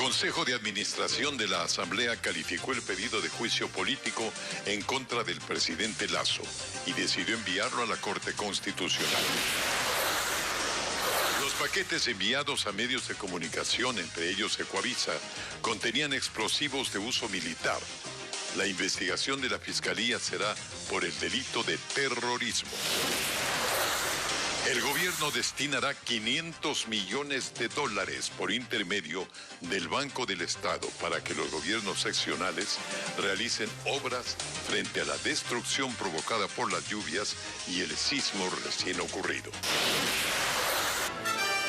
Consejo de Administración de la Asamblea calificó el pedido de juicio político en contra del presidente Lasso y decidió enviarlo a la Corte Constitucional. Los paquetes enviados a medios de comunicación, entre ellos Ecuavisa, contenían explosivos de uso militar. La investigación de la Fiscalía será por el delito de terrorismo. El gobierno destinará $500 millones por intermedio del Banco del Estado para que los gobiernos seccionales realicen obras frente a la destrucción provocada por las lluvias y el sismo recién ocurrido.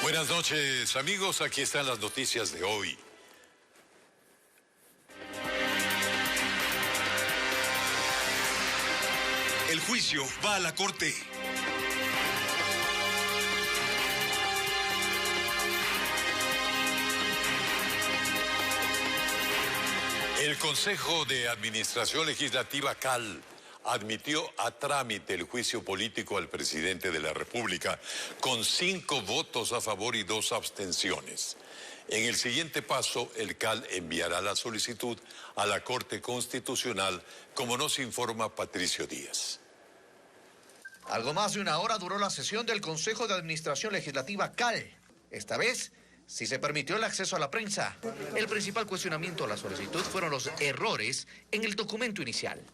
Buenas noches, amigos. Aquí están las noticias de hoy. El juicio va a la Corte. El Consejo de Administración Legislativa CAL admitió a trámite el juicio político al presidente de la República con 5 votos a favor y 2 abstenciones. En el siguiente paso, el CAL enviará la solicitud a la Corte Constitucional, como nos informa Patricio Díaz. Algo más de una hora duró la sesión del Consejo de Administración Legislativa CAL. Esta vez, sí se permitió el acceso a la prensa. El principal cuestionamiento a la solicitud fueron los errores en el documento inicial.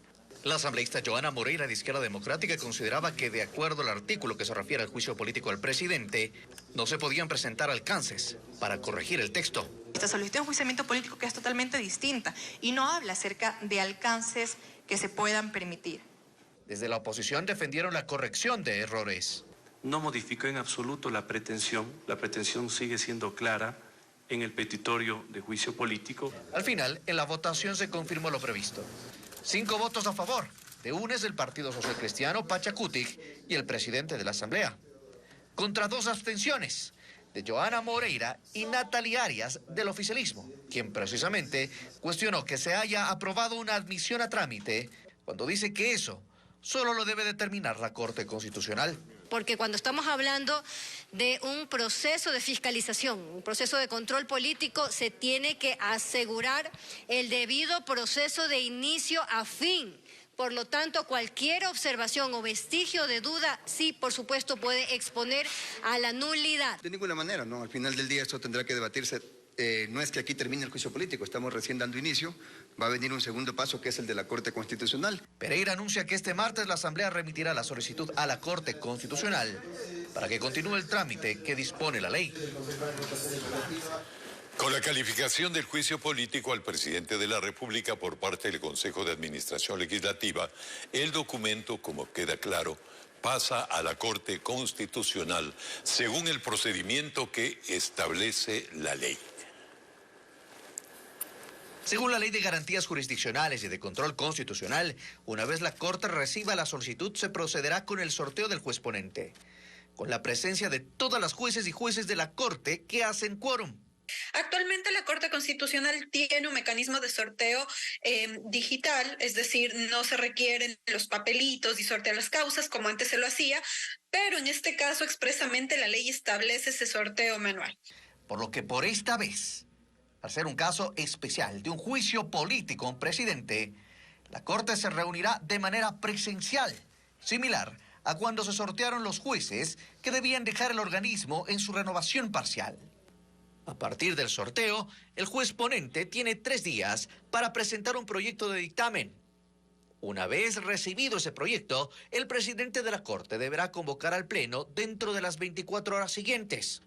La asambleísta Joana Moreira de Izquierda Democrática consideraba que, de acuerdo al artículo que se refiere al juicio político al presidente, no se podían presentar alcances para corregir el texto. Esta solicitud de enjuiciamiento político que es totalmente distinta y no habla acerca de alcances que se puedan permitir. Desde la oposición defendieron la corrección de errores. No modificó en absoluto la pretensión sigue siendo clara en el petitorio de juicio político. Al final, en la votación se confirmó lo previsto. 5 votos a favor, de UNES del Partido Social Cristiano, Pachacutic, y el presidente de la Asamblea. Contra 2 abstenciones, de Joana Moreira y Natalia Arias del oficialismo, quien precisamente cuestionó que se haya aprobado una admisión a trámite, cuando dice que eso solo lo debe determinar la Corte Constitucional. Porque cuando estamos hablando de un proceso de fiscalización, un proceso de control político, se tiene que asegurar el debido proceso de inicio a fin. Por lo tanto, cualquier observación o vestigio de duda, sí, por supuesto, puede exponer a la nulidad. De ninguna manera, ¿no? Al final del día esto tendrá que debatirse. No es que aquí termine el juicio político, estamos recién dando inicio. Va a venir un segundo paso que es el de la Corte Constitucional. Pereira anuncia que este martes la Asamblea remitirá la solicitud a la Corte Constitucional para que continúe el trámite que dispone la ley. Con la calificación del juicio político al presidente de la República por parte del Consejo de Administración Legislativa, el documento, como queda claro, pasa a la Corte Constitucional según el procedimiento que establece la ley. Según la Ley de Garantías Jurisdiccionales y de Control Constitucional, una vez la Corte reciba la solicitud, se procederá con el sorteo del juez ponente, con la presencia de todas las jueces y jueces de la Corte que hacen quórum. Actualmente la Corte Constitucional tiene un mecanismo de sorteo digital, es decir, no se requieren los papelitos y sortear las causas como antes se lo hacía, pero en este caso expresamente la ley establece ese sorteo manual. Por lo que por esta vez, al ser un caso especial de un juicio político a un presidente, la Corte se reunirá de manera presencial, similar a cuando se sortearon los jueces que debían dejar el organismo en su renovación parcial. A partir del sorteo, el juez ponente tiene 3 días para presentar un proyecto de dictamen. Una vez recibido ese proyecto, el presidente de la Corte deberá convocar al Pleno dentro de las 24 horas siguientes.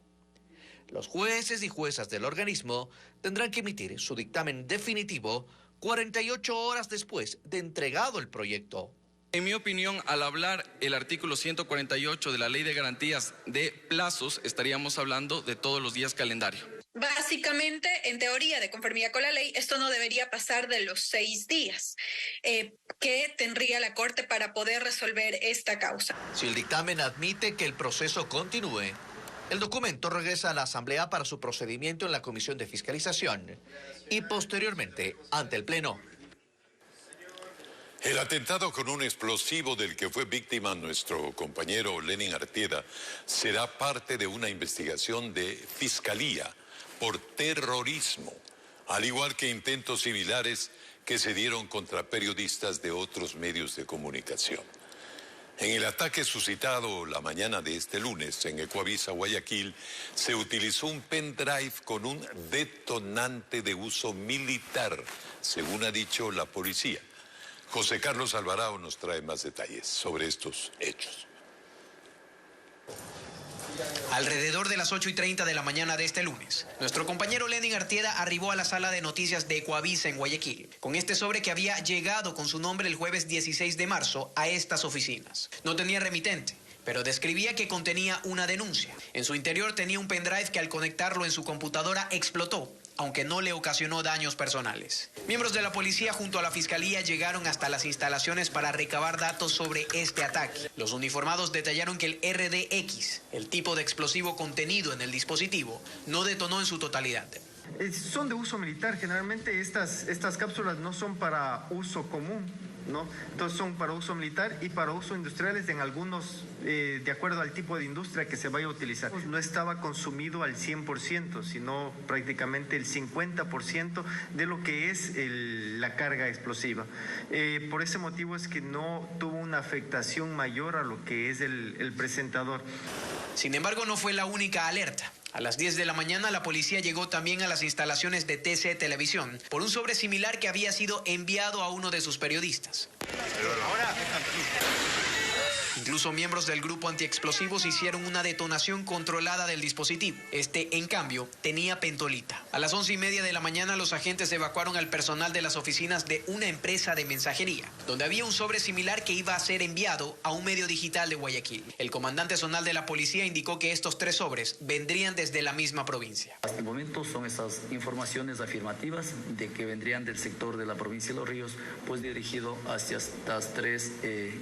Los jueces y juezas del organismo tendrán que emitir su dictamen definitivo 48 horas después de entregado el proyecto. En mi opinión, al hablar el artículo 148 de la Ley de Garantías de Plazos, estaríamos hablando de todos los días calendario. Básicamente, en teoría, de conformidad con la ley, esto no debería pasar de los 6 días que tendría la Corte para poder resolver esta causa. Si el dictamen admite que el proceso continúe, el documento regresa a la Asamblea para su procedimiento en la Comisión de Fiscalización y posteriormente ante el Pleno. El atentado con un explosivo del que fue víctima nuestro compañero Lenin Artieda será parte de una investigación de Fiscalía por terrorismo. al igual que intentos similares que se dieron contra periodistas de otros medios de comunicación. En el ataque suscitado la mañana de este lunes en Ecuavisa, Guayaquil, se utilizó un pendrive con un detonante de uso militar, según ha dicho la policía. José Carlos Alvarado nos trae más detalles sobre estos hechos. Alrededor de las 8:30 de la mañana de este lunes, nuestro compañero Lenin Artieda arribó a la sala de noticias de Ecuavisa en Guayaquil, con este sobre que había llegado con su nombre el jueves 16 de marzo a estas oficinas. No tenía remitente, pero describía que contenía una denuncia. En su interior tenía un pendrive que al conectarlo en su computadora explotó, aunque no le ocasionó daños personales. Miembros de la policía junto a la fiscalía llegaron hasta las instalaciones para recabar datos sobre este ataque. Los uniformados detallaron que el RDX, el tipo de explosivo contenido en el dispositivo, no detonó en su totalidad. Son de uso militar. Generalmente estas cápsulas no son para uso común, ¿no? Entonces son para uso militar y para uso industriales en algunos, de acuerdo al tipo de industria que se vaya a utilizar. No estaba consumido al 100%, sino prácticamente el 50% de lo que es la carga explosiva. Por ese motivo es que no tuvo una afectación mayor a lo que es el presentador. Sin embargo, no fue la única alerta. A las 10 de la mañana, la policía llegó también a las instalaciones de TC Televisión por un sobre similar que había sido enviado a uno de sus periodistas. Incluso miembros del grupo antiexplosivos hicieron una detonación controlada del dispositivo. Este, en cambio, tenía pentolita. A las 11:30 de la mañana, los agentes evacuaron al personal de las oficinas de una empresa de mensajería, donde había un sobre similar que iba a ser enviado a un medio digital de Guayaquil. El comandante zonal de la policía indicó que estos 3 sobres vendrían desde la misma provincia. Hasta el momento son esas informaciones afirmativas de que vendrían del sector de la provincia de Los Ríos, pues dirigido hacia estas 3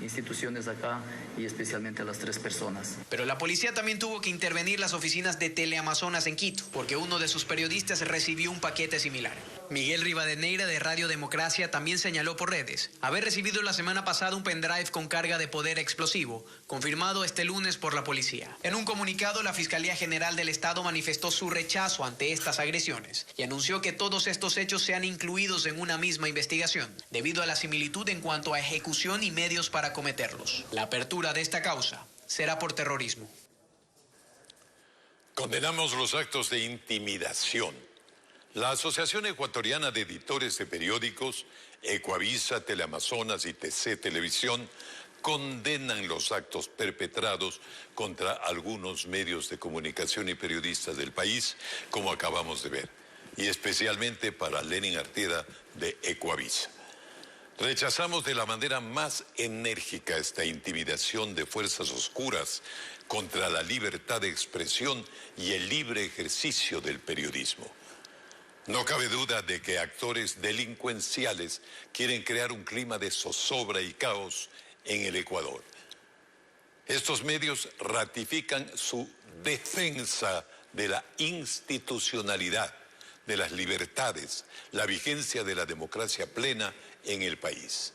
instituciones acá y especialmente a las 3 personas. Pero la policía también tuvo que intervenir las oficinas de Teleamazonas en Quito, porque uno de sus periodistas recibió un paquete similar. Miguel Rivadeneira de Radio Democracia también señaló por redes haber recibido la semana pasada un pendrive con carga de poder explosivo, confirmado este lunes por la policía. En un comunicado, la Fiscalía General del Estado manifestó su rechazo ante estas agresiones y anunció que todos estos hechos sean incluidos en una misma investigación, debido a la similitud en cuanto a ejecución y medios para cometerlos. La apertura de esta causa será por terrorismo. Condenamos los actos de intimidación. La Asociación Ecuatoriana de Editores de Periódicos, Ecuavisa, Teleamazonas y TC Televisión condenan los actos perpetrados contra algunos medios de comunicación y periodistas del país, como acabamos de ver, y especialmente para Lenin Artieda de Ecuavisa. Rechazamos de la manera más enérgica esta intimidación de fuerzas oscuras contra la libertad de expresión y el libre ejercicio del periodismo. No cabe duda de que actores delincuenciales quieren crear un clima de zozobra y caos en el Ecuador. Estos medios ratifican su defensa de la institucionalidad, de las libertades, la vigencia de la democracia plena en el país.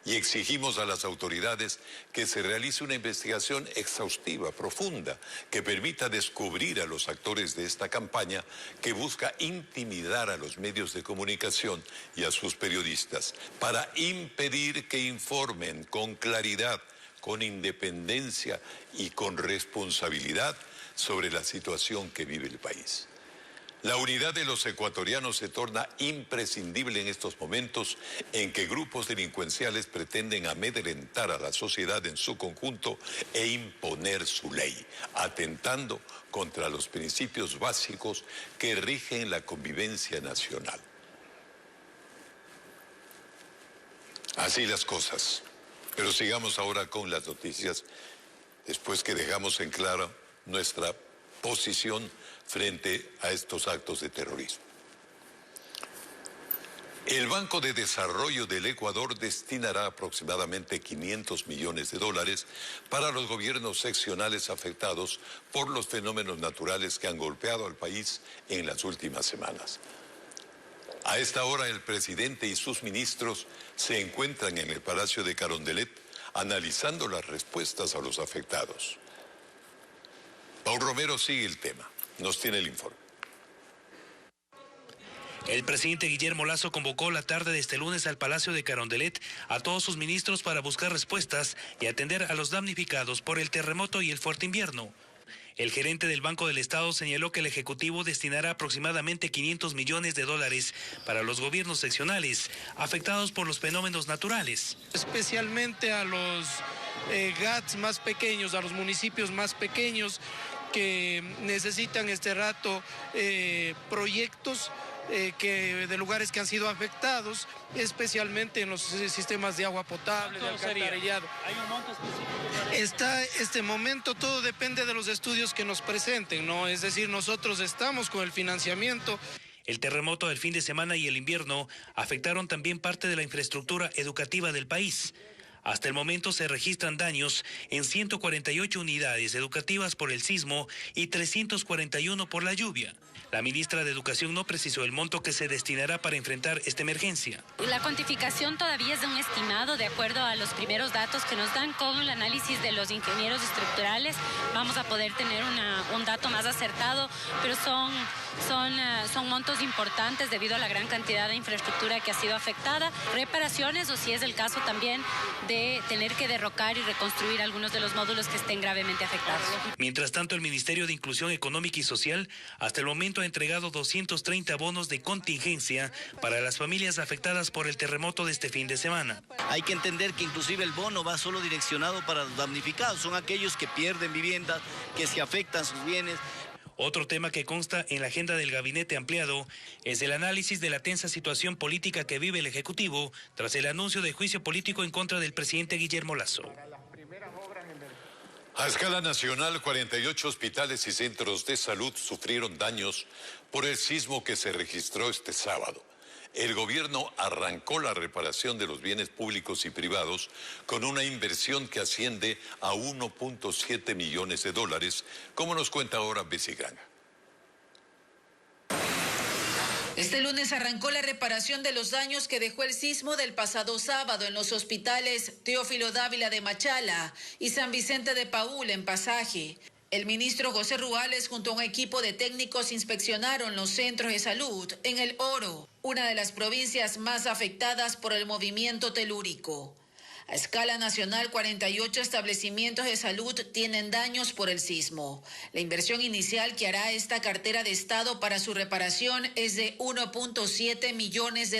Y exigimos a las autoridades que se realice una investigación exhaustiva, profunda, que permita descubrir a los actores de esta campaña que busca intimidar a los medios de comunicación y a sus periodistas para impedir que informen con claridad, con independencia y con responsabilidad sobre la situación que vive el país. La unidad de los ecuatorianos se torna imprescindible en estos momentos en que grupos delincuenciales pretenden amedrentar a la sociedad en su conjunto e imponer su ley, atentando contra los principios básicos que rigen la convivencia nacional. Así las cosas. Pero sigamos ahora con las noticias, después que dejamos en claro nuestra posición frente a estos actos de terrorismo. El Banco de Desarrollo del Ecuador destinará aproximadamente $500 millones para los gobiernos seccionales afectados por los fenómenos naturales que han golpeado al país en las últimas semanas. A esta hora el presidente y sus ministros se encuentran en el Palacio de Carondelet analizando las respuestas a los afectados. Paul Romero sigue el tema. Nos tiene el informe. El presidente Guillermo Lasso convocó la tarde de este lunes al Palacio de Carondelet a todos sus ministros para buscar respuestas y atender a los damnificados por el terremoto y el fuerte invierno. El gerente del Banco del Estado señaló que el Ejecutivo destinará aproximadamente $500 millones para los gobiernos seccionales afectados por los fenómenos naturales. Especialmente a los GATS más pequeños, a los municipios más pequeños que necesitan este rato proyectos de lugares que han sido afectados, especialmente en los sistemas de agua potable, de alcantarillado. ¿Hay un monto específico? Está este momento, todo depende de los estudios que nos presenten, ¿no? Es decir, nosotros estamos con el financiamiento. El terremoto del fin de semana y el invierno afectaron también parte de la infraestructura educativa del país. Hasta el momento se registran daños en 148 unidades educativas por el sismo y 341 por la lluvia. La ministra de Educación no precisó el monto que se destinará para enfrentar esta emergencia. La cuantificación todavía es de un estimado de acuerdo a los primeros datos que nos dan con el análisis de los ingenieros estructurales. Vamos a poder tener un dato más acertado, pero son montos importantes debido a la gran cantidad de infraestructura que ha sido afectada. Reparaciones o si es el caso también de tener que derrocar y reconstruir algunos de los módulos que estén gravemente afectados. Mientras tanto, el Ministerio de Inclusión Económica y Social hasta el momento ha entregado 230 bonos de contingencia para las familias afectadas por el terremoto de este fin de semana. Hay que entender que inclusive el bono va solo direccionado para los damnificados, son aquellos que pierden viviendas, que se afectan sus bienes. Otro tema que consta en la agenda del gabinete ampliado es el análisis de la tensa situación política que vive el Ejecutivo tras el anuncio de juicio político en contra del presidente Guillermo Lasso. A escala nacional, 48 hospitales y centros de salud sufrieron daños por el sismo que se registró este sábado. El gobierno arrancó la reparación de los bienes públicos y privados con una inversión que asciende a $1.7 millones, como nos cuenta ahora Bessie Granja. Este lunes arrancó la reparación de los daños que dejó el sismo del pasado sábado en los hospitales Teófilo Dávila de Machala y San Vicente de Paúl en Pasaje. El ministro José Ruales junto a un equipo de técnicos inspeccionaron los centros de salud en El Oro, una de las provincias más afectadas por el movimiento telúrico. A escala nacional, 48 establecimientos de salud tienen daños por el sismo. La inversión inicial que hará esta cartera de Estado para su reparación es de $1.7 millones.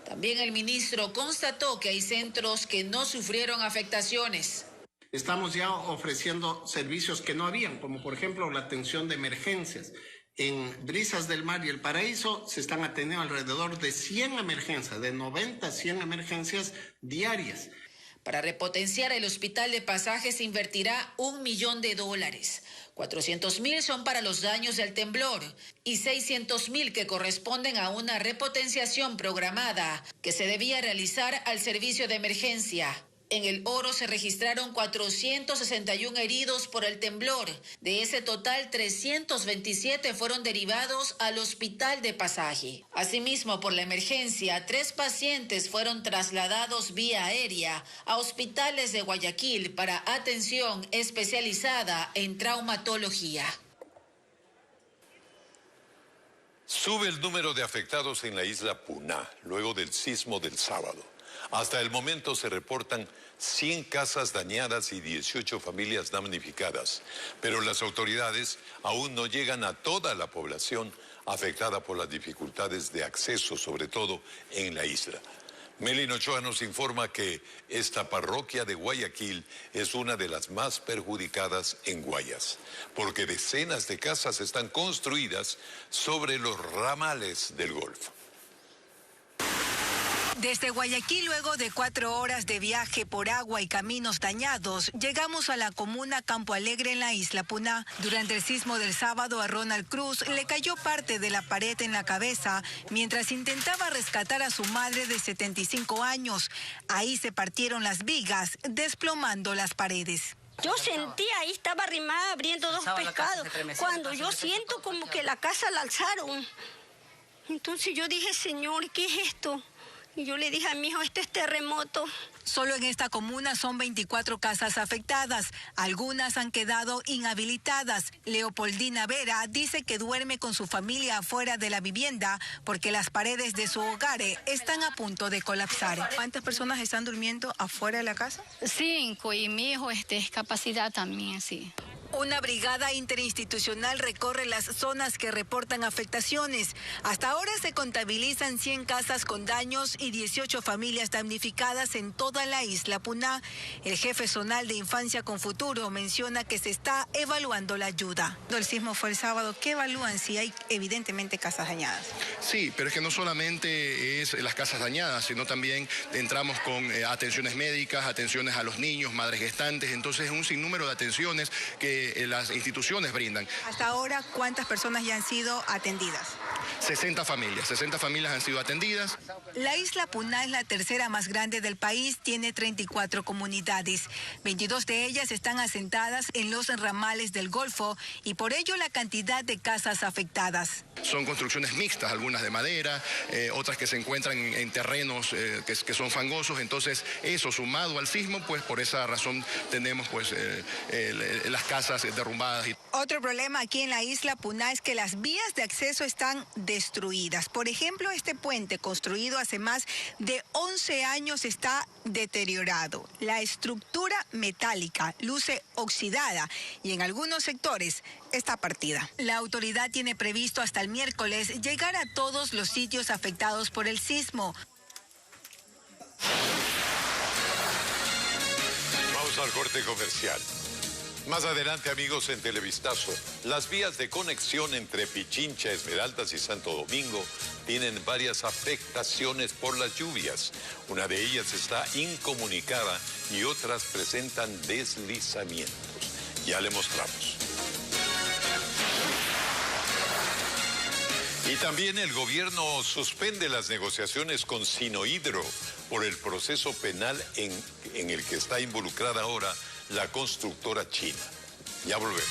También el ministro constató que hay centros que no sufrieron afectaciones. Estamos ya ofreciendo servicios que no habían, como por ejemplo la atención de emergencias. En Brisas del Mar y El Paraíso se están atendiendo alrededor de 100 emergencias, de 90 a 100 emergencias diarias. Para repotenciar el hospital de Pasaje se invertirá $1 millón. 400.000 son para los daños del temblor y 600.000 que corresponden a una repotenciación programada que se debía realizar al servicio de emergencia. En El Oro se registraron 461 heridos por el temblor. De ese total, 327 fueron derivados al hospital de Pasaje. Asimismo, por la emergencia, 3 pacientes fueron trasladados vía aérea a hospitales de Guayaquil para atención especializada en traumatología. Sube el número de afectados en la isla Puná, luego del sismo del sábado. Hasta el momento se reportan 100 casas dañadas y 18 familias damnificadas, pero las autoridades aún no llegan a toda la población afectada por las dificultades de acceso, sobre todo en la isla. Melin Ochoa nos informa que esta parroquia de Guayaquil es una de las más perjudicadas en Guayas, porque decenas de casas están construidas sobre los ramales del Golfo. Desde Guayaquil, luego de 4 horas de viaje por agua y caminos dañados, llegamos a la comuna Campo Alegre en la isla Puná. Durante el sismo del sábado a Ronald Cruz le cayó parte de la pared en la cabeza mientras intentaba rescatar a su madre de 75 años. Ahí se partieron las vigas, desplomando las paredes. Yo sentía, ahí estaba arrimada abriendo 2 pescados. Cuando yo siento como que la casa la alzaron. Entonces yo dije, Señor, ¿qué es esto? Y yo le dije a mi hijo, este es terremoto. Solo en esta comuna son 24 casas afectadas. Algunas han quedado inhabilitadas. Leopoldina Vera dice que duerme con su familia afuera de la vivienda porque las paredes de su hogar están a punto de colapsar. ¿Cuántas personas están durmiendo afuera de la casa? 5, y mi hijo es discapacidad también, sí. Una brigada interinstitucional recorre las zonas que reportan afectaciones. Hasta ahora se contabilizan 100 casas con daños y 18 familias damnificadas en toda la isla Puná. El jefe zonal de Infancia con Futuro menciona que se está evaluando la ayuda. El sismo fue el sábado. ¿Qué evalúan si hay evidentemente casas dañadas? Sí, pero es que no solamente es las casas dañadas, sino también entramos con atenciones médicas, atenciones a los niños, madres gestantes. Entonces es un sinnúmero de atenciones que las instituciones brindan. Hasta ahora, ¿cuántas personas ya han sido atendidas? 60 familias han sido atendidas. La isla Puná es la tercera más grande del país, tiene 34 comunidades. 22 de ellas están asentadas en los ramales del Golfo y por ello la cantidad de casas afectadas. Son construcciones mixtas, algunas de madera, otras que se encuentran en terrenos que son fangosos. Entonces, eso sumado al sismo, pues por esa razón tenemos pues las casas derrumbadas. Otro problema aquí en la isla Puná es que las vías de acceso están destruidas. Por ejemplo, este puente construido hace más de 11 años está deteriorado. La estructura metálica luce oxidada y en algunos sectores está partida. La autoridad tiene previsto hasta el miércoles llegar a todos los sitios afectados por el sismo. Vamos al corte comercial. Más adelante, amigos, en Televistazo, las vías de conexión entre Pichincha, Esmeraldas y Santo Domingo tienen varias afectaciones por las lluvias. Una de ellas está incomunicada y otras presentan deslizamientos. Ya le mostramos. Y también el gobierno suspende las negociaciones con Sinohidro por el proceso penal en el que está involucrada ahora la constructora china. Ya volvemos.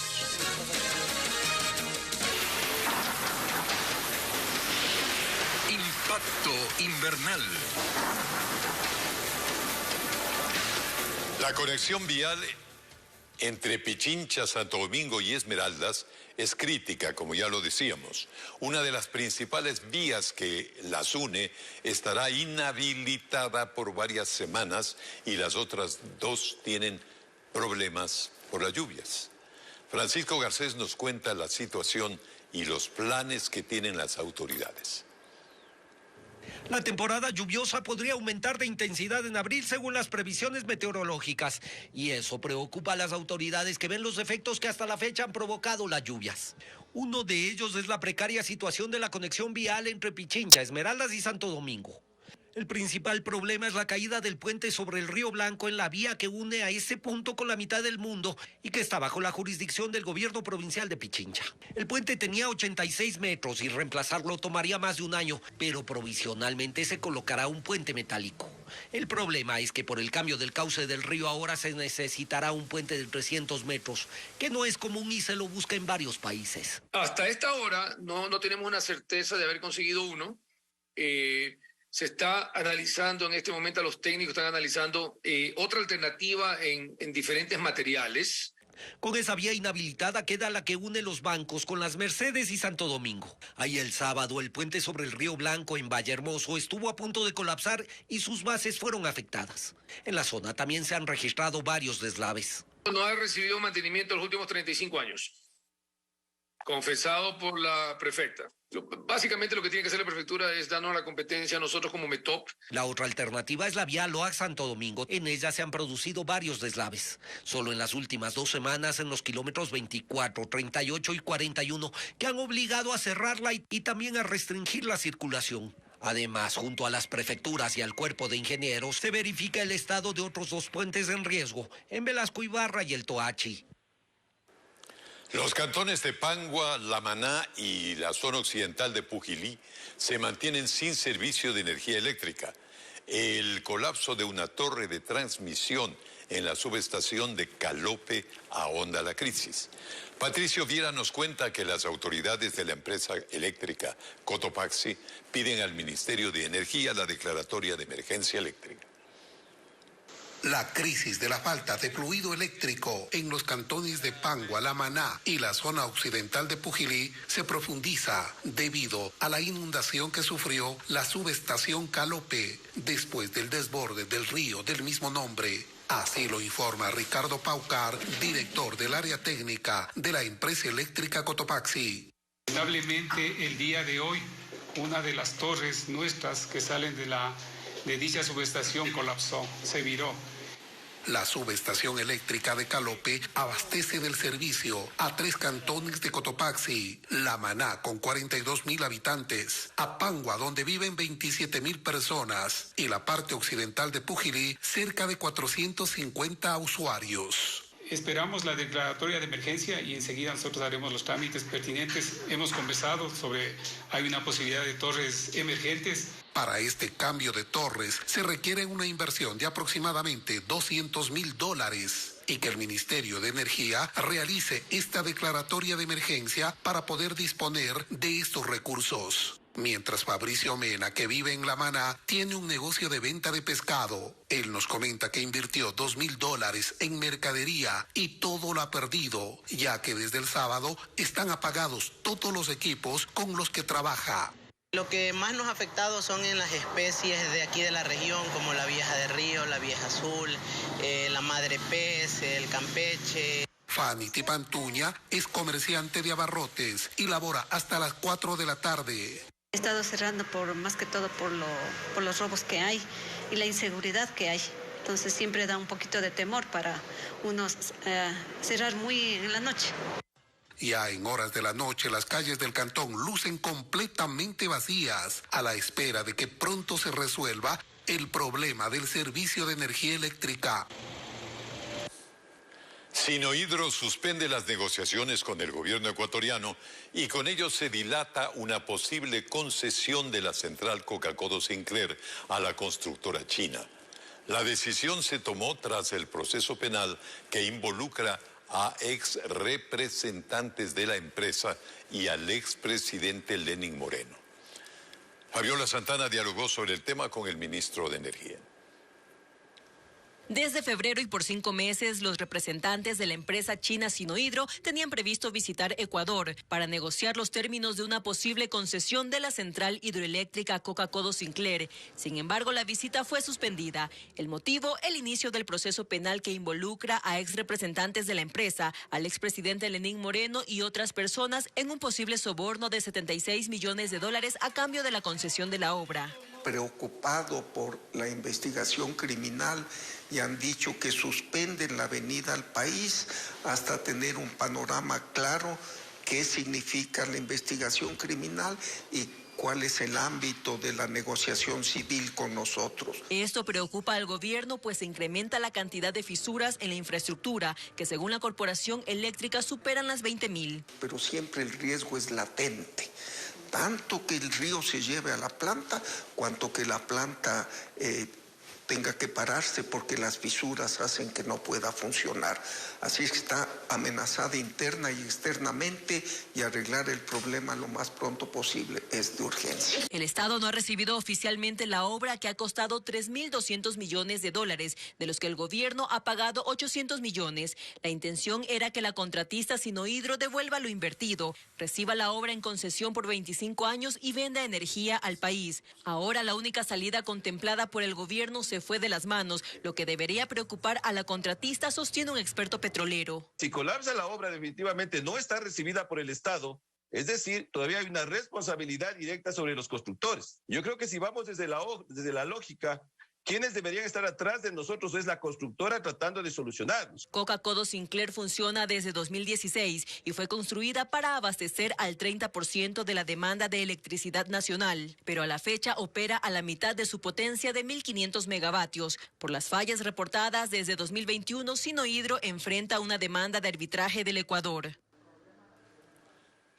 Impacto invernal. La conexión vial entre Pichincha, Santo Domingo y Esmeraldas es crítica, como ya lo decíamos. Una de las principales vías que las une estará inhabilitada por varias semanas y las otras dos tienen problemas por las lluvias. Francisco Garcés nos cuenta la situación y los planes que tienen las autoridades. La temporada lluviosa podría aumentar de intensidad en abril según las previsiones meteorológicas y eso preocupa a las autoridades que ven los efectos que hasta la fecha han provocado las lluvias. Uno de ellos es la precaria situación de la conexión vial entre Pichincha, Esmeraldas y Santo Domingo. El principal problema es la caída del puente sobre el Río Blanco en la vía que une a ese punto con la mitad del mundo y que está bajo la jurisdicción del gobierno provincial de Pichincha. El puente tenía 86 metros y reemplazarlo tomaría más de un año, pero provisionalmente se colocará un puente metálico. El problema es que por el cambio del cauce del río ahora se necesitará un puente de 300 metros, que no es común y se lo busca en varios países. Hasta esta hora no tenemos una certeza de haber conseguido uno. Se está analizando en este momento, los técnicos están analizando otra alternativa en diferentes materiales. Con esa vía inhabilitada queda la que une los bancos con las Mercedes y Santo Domingo. Ahí el sábado el puente sobre el Río Blanco en Vallehermoso estuvo a punto de colapsar y sus bases fueron afectadas. En la zona también se han registrado varios deslaves. No ha recibido mantenimiento en los últimos 35 años, confesado por la prefecta. Básicamente lo que tiene que hacer la prefectura es darnos la competencia a nosotros como METOP. La otra alternativa es la vía Loac-Santo Domingo. En ella se han producido varios deslaves. Solo en las últimas 2 semanas en los kilómetros 24, 38 y 41 que han obligado a cerrarla y también a restringir la circulación. Además, junto a las prefecturas y al cuerpo de ingenieros, se verifica el estado de otros 2 puentes en riesgo, en Velasco Ibarra y el Toachi. Los cantones de Pangua, La Maná y la zona occidental de Pujilí se mantienen sin servicio de energía eléctrica. El colapso de una torre de transmisión en la subestación de Calope ahonda la crisis. Patricio Viera nos cuenta que las autoridades de la empresa eléctrica Cotopaxi piden al Ministerio de Energía la declaratoria de emergencia eléctrica. La crisis de la falta de fluido eléctrico en los cantones de Pangua, La Maná y la zona occidental de Pujilí se profundiza debido a la inundación que sufrió la subestación Calope después del desborde del río del mismo nombre. Así lo informa Ricardo Paucar, director del área técnica de la empresa eléctrica Cotopaxi. Lamentablemente, el día de hoy, una de las torres nuestras que salen de dicha subestación colapsó, se viró. La subestación eléctrica de Calope abastece del servicio a 3 cantones de Cotopaxi, La Maná con 42.000 habitantes, a Pangua donde viven 27.000 personas y la parte occidental de Pujilí cerca de 450 usuarios. Esperamos la declaratoria de emergencia y enseguida nosotros haremos los trámites pertinentes. Hemos conversado hay una posibilidad de torres emergentes. Para este cambio de torres se requiere una inversión de aproximadamente $200.000 y que el Ministerio de Energía realice esta declaratoria de emergencia para poder disponer de estos recursos. Mientras Fabricio Mena, que vive en La Maná, tiene un negocio de venta de pescado. Él nos comenta que invirtió $2.000 en mercadería y todo lo ha perdido, ya que desde el sábado están apagados todos los equipos con los que trabaja. Lo que más nos ha afectado son en las especies de aquí de la región, como la vieja de río, la vieja azul, la madre pez, el campeche. Fanny Tipantuña es comerciante de abarrotes y labora hasta las 4 de la tarde. He estado cerrando más que todo por los robos que hay y la inseguridad que hay. Entonces siempre da un poquito de temor para uno cerrar muy en la noche. Ya en horas de la noche las calles del cantón lucen completamente vacías a la espera de que pronto se resuelva el problema del servicio de energía eléctrica. Sinohidro suspende las negociaciones con el gobierno ecuatoriano y con ello se dilata una posible concesión de la central Coca-Cola Sinclair a la constructora china. La decisión se tomó tras el proceso penal que involucra a ex representantes de la empresa y al expresidente Lenín Moreno. Fabiola Santana dialogó sobre el tema con el ministro de Energía. Desde febrero y por 5 meses, los representantes de la empresa china Sinohidro tenían previsto visitar Ecuador para negociar los términos de una posible concesión de la central hidroeléctrica Coca-Cola Sinclair. Sin embargo, la visita fue suspendida. El motivo, el inicio del proceso penal que involucra a ex representantes de la empresa, al expresidente Lenín Moreno y otras personas en un posible soborno de $76 millones a cambio de la concesión de la obra. Preocupado por la investigación criminal y han dicho que suspenden la venida al país hasta tener un panorama claro qué significa la investigación criminal y cuál es el ámbito de la negociación civil con nosotros. Esto preocupa al gobierno, pues se incrementa la cantidad de fisuras en la infraestructura, que según la Corporación Eléctrica superan las 20.000. Pero siempre el riesgo es latente. Tanto que el río se lleve a la planta, cuanto que la planta tenga que pararse porque las fisuras hacen que no pueda funcionar. Así es que está amenazada interna y externamente y arreglar el problema lo más pronto posible es de urgencia. El Estado no ha recibido oficialmente la obra que ha costado $3.200 millones, de los que el gobierno ha pagado 800 millones. La intención era que la contratista Sinohidro devuelva lo invertido, reciba la obra en concesión por 25 años y venda energía al país. Ahora la única salida contemplada por el gobierno se fue de las manos, lo que debería preocupar a la contratista, sostiene un experto petrolero. Si colapsa la obra, definitivamente no está recibida por el Estado, es decir, todavía hay una responsabilidad directa sobre los constructores. Yo creo que si vamos desde la lógica, quienes deberían estar atrás de nosotros es la constructora tratando de solucionarlos. Coca-Cola Sinclair funciona desde 2016 y fue construida para abastecer al 30% de la demanda de electricidad nacional, pero a la fecha opera a la mitad de su potencia de 1.500 megavatios. Por las fallas reportadas desde 2021, Sinohidro enfrenta una demanda de arbitraje del Ecuador.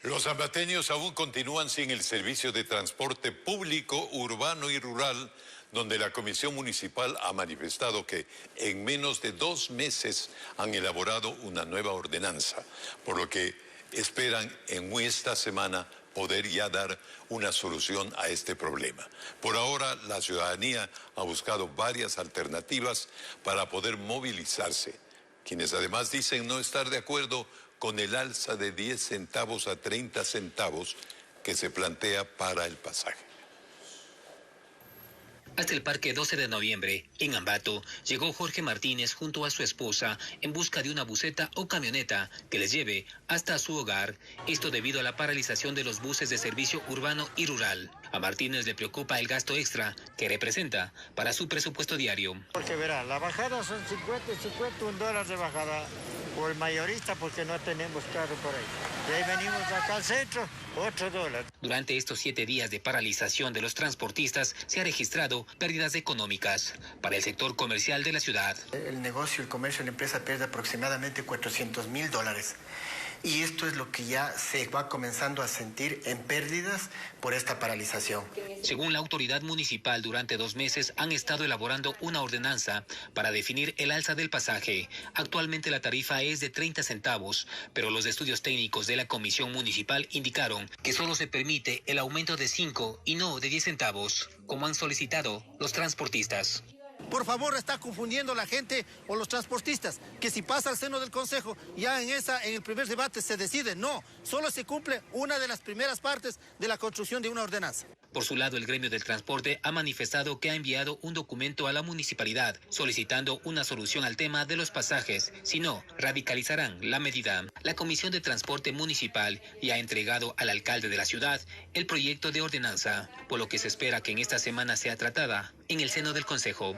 Los ambateños aún continúan sin el servicio de transporte público, urbano y rural, donde la Comisión Municipal ha manifestado que en menos de 2 meses han elaborado una nueva ordenanza, por lo que esperan en esta semana poder ya dar una solución a este problema. Por ahora, la ciudadanía ha buscado varias alternativas para poder movilizarse, quienes además dicen no estar de acuerdo con el alza de 10 centavos a 30 centavos que se plantea para el pasaje. Hasta el Parque 12 de Noviembre, en Ambato, llegó Jorge Martínez junto a su esposa en busca de una buseta o camioneta que les lleve hasta su hogar. Esto debido a la paralización de los buses de servicio urbano y rural. A Martínez le preocupa el gasto extra que representa para su presupuesto diario. Porque verá, la bajada son 50 y 50, $1 de bajada por el mayorista porque no tenemos carro por ahí. De ahí venimos acá al centro, $8. Durante estos 7 días de paralización de los transportistas se ha registrado pérdidas económicas para el sector comercial de la ciudad. El negocio, el comercio, la empresa pierde aproximadamente $400.000. Y esto es lo que ya se va comenzando a sentir en pérdidas por esta paralización. Según la autoridad municipal, durante 2 meses han estado elaborando una ordenanza para definir el alza del pasaje. Actualmente la tarifa es de 30 centavos, pero los estudios técnicos de la Comisión Municipal indicaron que solo se permite el aumento de 5 y no de 10 centavos, como han solicitado los transportistas. Por favor, está confundiendo la gente o los transportistas, que si pasa al seno del Consejo, ya en el primer debate se decide. No, solo se cumple una de las primeras partes de la construcción de una ordenanza. Por su lado, el gremio del transporte ha manifestado que ha enviado un documento a la municipalidad solicitando una solución al tema de los pasajes, si no, radicalizarán la medida. La Comisión de Transporte Municipal ya ha entregado al alcalde de la ciudad el proyecto de ordenanza, por lo que se espera que en esta semana sea tratada en el seno del Consejo.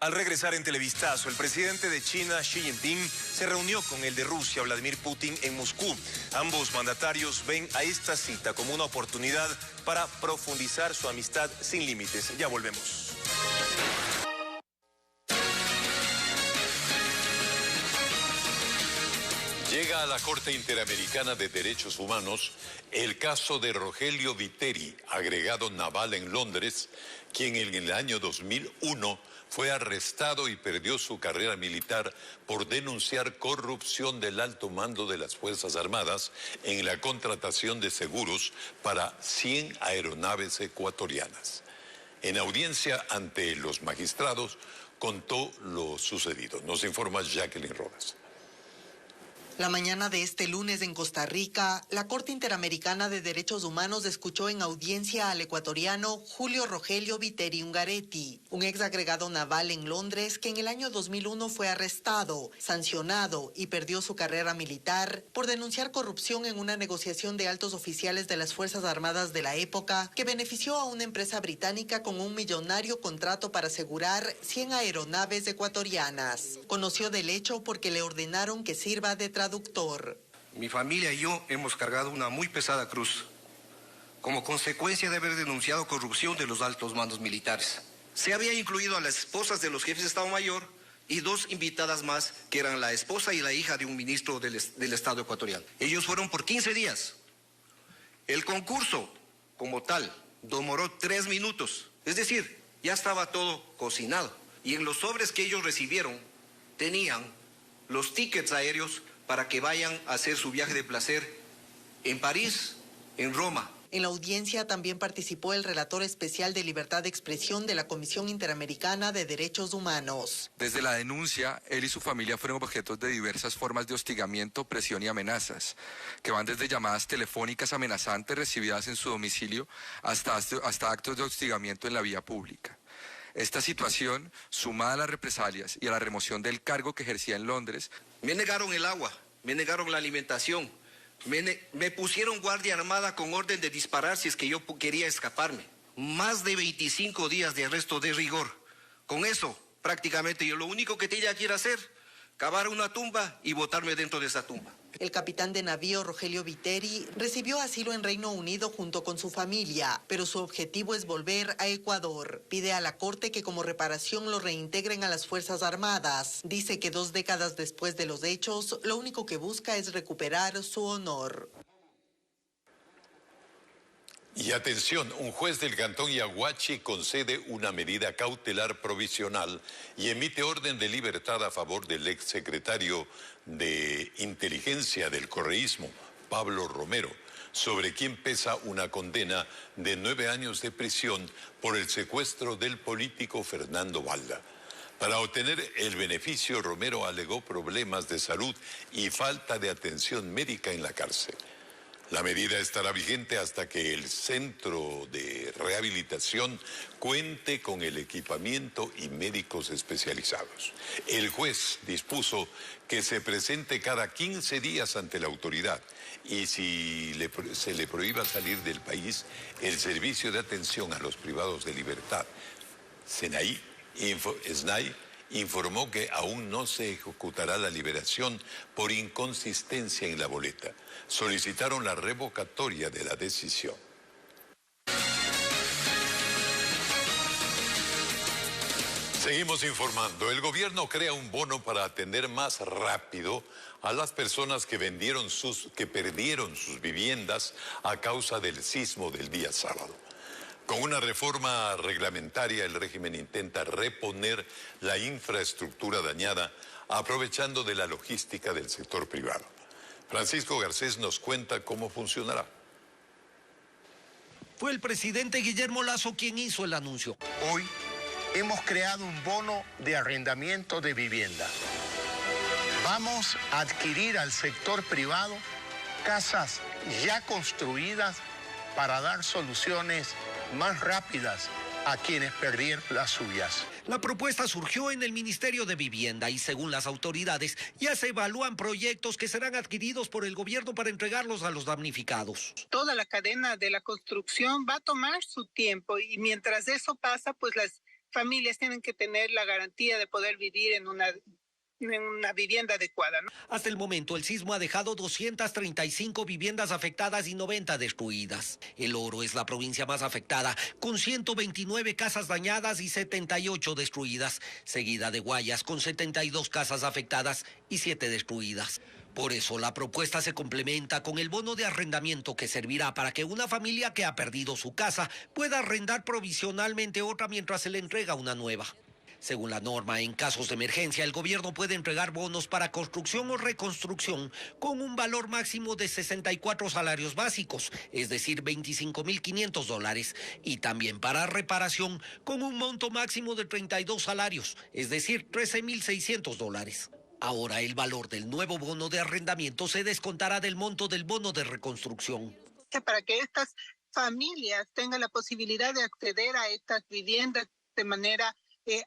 Al regresar en Televistazo, el presidente de China, Xi Jinping, se reunió con el de Rusia, Vladimir Putin, en Moscú. Ambos mandatarios ven a esta cita como una oportunidad para profundizar su amistad sin límites. Ya volvemos. Llega a la Corte Interamericana de Derechos Humanos el caso de Rogelio Viteri, agregado naval en Londres, quien en el año 2001 fue arrestado y perdió su carrera militar por denunciar corrupción del alto mando de las Fuerzas Armadas en la contratación de seguros para 100 aeronaves ecuatorianas. En audiencia ante los magistrados contó lo sucedido. Nos informa Jacqueline Rojas. La mañana de este lunes en Costa Rica, la Corte Interamericana de Derechos Humanos escuchó en audiencia al ecuatoriano Julio Rogelio Viteri Ungaretti, un ex agregado naval en Londres que en el año 2001 fue arrestado, sancionado y perdió su carrera militar por denunciar corrupción en una negociación de altos oficiales de las Fuerzas Armadas de la época que benefició a una empresa británica con un millonario contrato para asegurar 100 aeronaves ecuatorianas. Conoció del hecho porque le ordenaron que sirva de traductor. Mi familia y yo hemos cargado una muy pesada cruz como consecuencia de haber denunciado corrupción de los altos mandos militares. Se había incluido a las esposas de los jefes de Estado Mayor y 2 invitadas más, que eran la esposa y la hija de un ministro del Estado ecuatoriano. Ellos fueron por 15 días. El concurso, como tal, demoró 3 minutos. Es decir, ya estaba todo cocinado. Y en los sobres que ellos recibieron, tenían los tickets aéreos para que vayan a hacer su viaje de placer en París, en Roma. En la audiencia también participó el relator especial de libertad de expresión de la Comisión Interamericana de Derechos Humanos. Desde la denuncia, él y su familia fueron objetos de diversas formas de hostigamiento, presión y amenazas, que van desde llamadas telefónicas amenazantes recibidas en su domicilio hasta actos de hostigamiento en la vía pública. Esta situación, sumada a las represalias y a la remoción del cargo que ejercía en Londres... Me negaron el agua, me negaron la alimentación, me pusieron guardia armada con orden de disparar si es que yo quería escaparme. Más de 25 días de arresto de rigor. Con eso, prácticamente yo lo único que tenía que ir a hacer, cavar una tumba y botarme dentro de esa tumba. El capitán de navío Rogelio Viteri recibió asilo en Reino Unido junto con su familia, pero su objetivo es volver a Ecuador. Pide a la Corte que como reparación lo reintegren a las Fuerzas Armadas. Dice que 2 décadas después de los hechos, lo único que busca es recuperar su honor. Y atención, un juez del Cantón Yaguachi concede una medida cautelar provisional y emite orden de libertad a favor del exsecretario de Inteligencia del Correísmo, Pablo Romero, sobre quien pesa una condena de 9 años de prisión por el secuestro del político Fernando Valda. Para obtener el beneficio, Romero alegó problemas de salud y falta de atención médica en la cárcel. La medida estará vigente hasta que el centro de rehabilitación cuente con el equipamiento y médicos especializados. El juez dispuso que se presente cada 15 días ante la autoridad y si se le prohíba salir del país, el servicio de atención a los privados de libertad, SNAI, informó que aún no se ejecutará la liberación por inconsistencia en la boleta. Solicitaron la revocatoria de la decisión. Seguimos informando. El gobierno crea un bono para atender más rápido a las personas que perdieron sus viviendas a causa del sismo del día sábado. Con una reforma reglamentaria, el régimen intenta reponer la infraestructura dañada, aprovechando de la logística del sector privado. Francisco Garcés nos cuenta cómo funcionará. Fue el presidente Guillermo Lasso quien hizo el anuncio. Hoy hemos creado un bono de arrendamiento de vivienda. Vamos a adquirir al sector privado casas ya construidas para dar soluciones más rápidas a quienes perdieron las suyas. La propuesta surgió en el Ministerio de Vivienda y según las autoridades ya se evalúan proyectos que serán adquiridos por el gobierno para entregarlos a los damnificados. Toda la cadena de la construcción va a tomar su tiempo y mientras eso pasa, pues las familias tienen que tener la garantía de poder vivir en una vivienda adecuada, ¿no? Hasta el momento, el sismo ha dejado 235 viviendas afectadas y 90 destruidas. El Oro es la provincia más afectada, con 129 casas dañadas y 78 destruidas, seguida de Guayas, con 72 casas afectadas y 7 destruidas. Por eso, la propuesta se complementa con el bono de arrendamiento que servirá para que una familia que ha perdido su casa pueda arrendar provisionalmente otra mientras se le entrega una nueva. Según la norma, en casos de emergencia, el gobierno puede entregar bonos para construcción o reconstrucción con un valor máximo de 64 salarios básicos, es decir, $25.500, y también para reparación con un monto máximo de 32 salarios, es decir, $13.600. Ahora el valor del nuevo bono de arrendamiento se descontará del monto del bono de reconstrucción. Para que estas familias tengan la posibilidad de acceder a estas viviendas de manera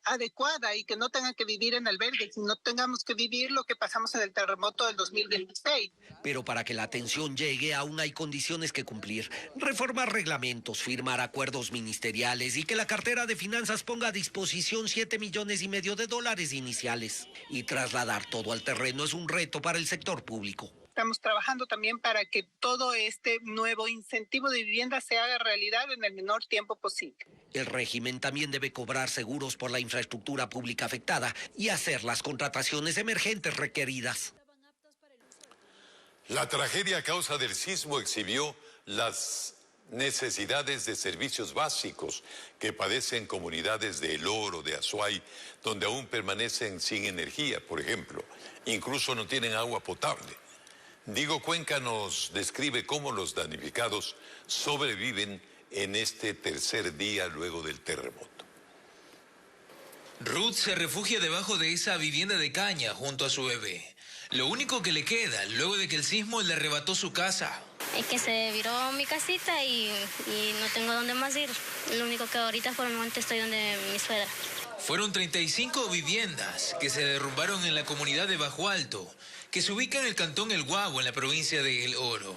adecuada y que no tengan que vivir en albergues, no tengamos que vivir lo que pasamos en el terremoto del 2016. Pero para que la atención llegue aún hay condiciones que cumplir. Reformar reglamentos, firmar acuerdos ministeriales y que la cartera de finanzas ponga a disposición $7,5 millones iniciales. Y trasladar todo al terreno es un reto para el sector público. Estamos trabajando también para que todo este nuevo incentivo de vivienda se haga realidad en el menor tiempo posible. El régimen también debe cobrar seguros por la infraestructura pública afectada y hacer las contrataciones emergentes requeridas. La tragedia a causa del sismo exhibió las necesidades de servicios básicos que padecen comunidades de El Oro, de Azuay, donde aún permanecen sin energía, por ejemplo. Incluso no tienen agua potable. Diego Cuenca nos describe cómo los damnificados sobreviven en este tercer día luego del terremoto. Ruth se refugia debajo de esa vivienda de caña junto a su bebé. Lo único que le queda luego de que el sismo le arrebató su casa. Es que se viró mi casita y no tengo dónde más ir. Lo único que ahorita por el momento estoy donde mi suegra. Fueron 35 viviendas que se derrumbaron en la comunidad de Bajo Alto, que se ubica en el cantón El Guabo, en la provincia de El Oro.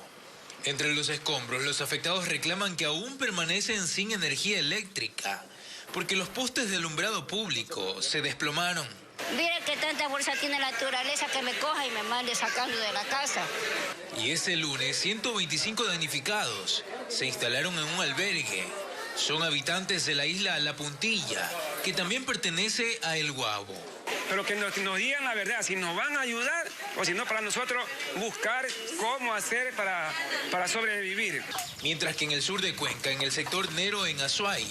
Entre los escombros, los afectados reclaman que aún permanecen sin energía eléctrica, porque los postes de alumbrado público se desplomaron. Mire que tanta fuerza tiene la naturaleza que me coja y me mande sacando de la casa. Y ese lunes, 125 damnificados se instalaron en un albergue. Son habitantes de la isla La Puntilla, que también pertenece a El Guabo. Pero que nos digan la verdad, si nos van a ayudar o si no para nosotros buscar cómo hacer para sobrevivir. Mientras que en el sur de Cuenca, en el sector Nero en Azuay,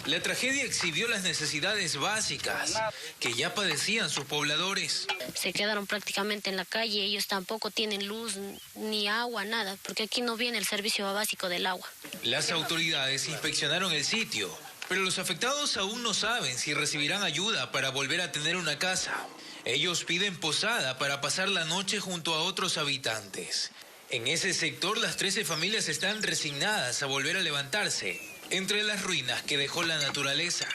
La tragedia exhibió las necesidades básicas que ya padecían sus pobladores. Se quedaron prácticamente en la calle, ellos tampoco tienen luz, ni agua, nada, porque aquí no viene el servicio básico del agua. Las autoridades inspeccionaron el sitio, pero los afectados aún no saben si recibirán ayuda para volver a tener una casa. Ellos piden posada para pasar la noche junto a otros habitantes. En ese sector, las 13 familias están resignadas a volver a levantarse entre las ruinas que dejó la naturaleza.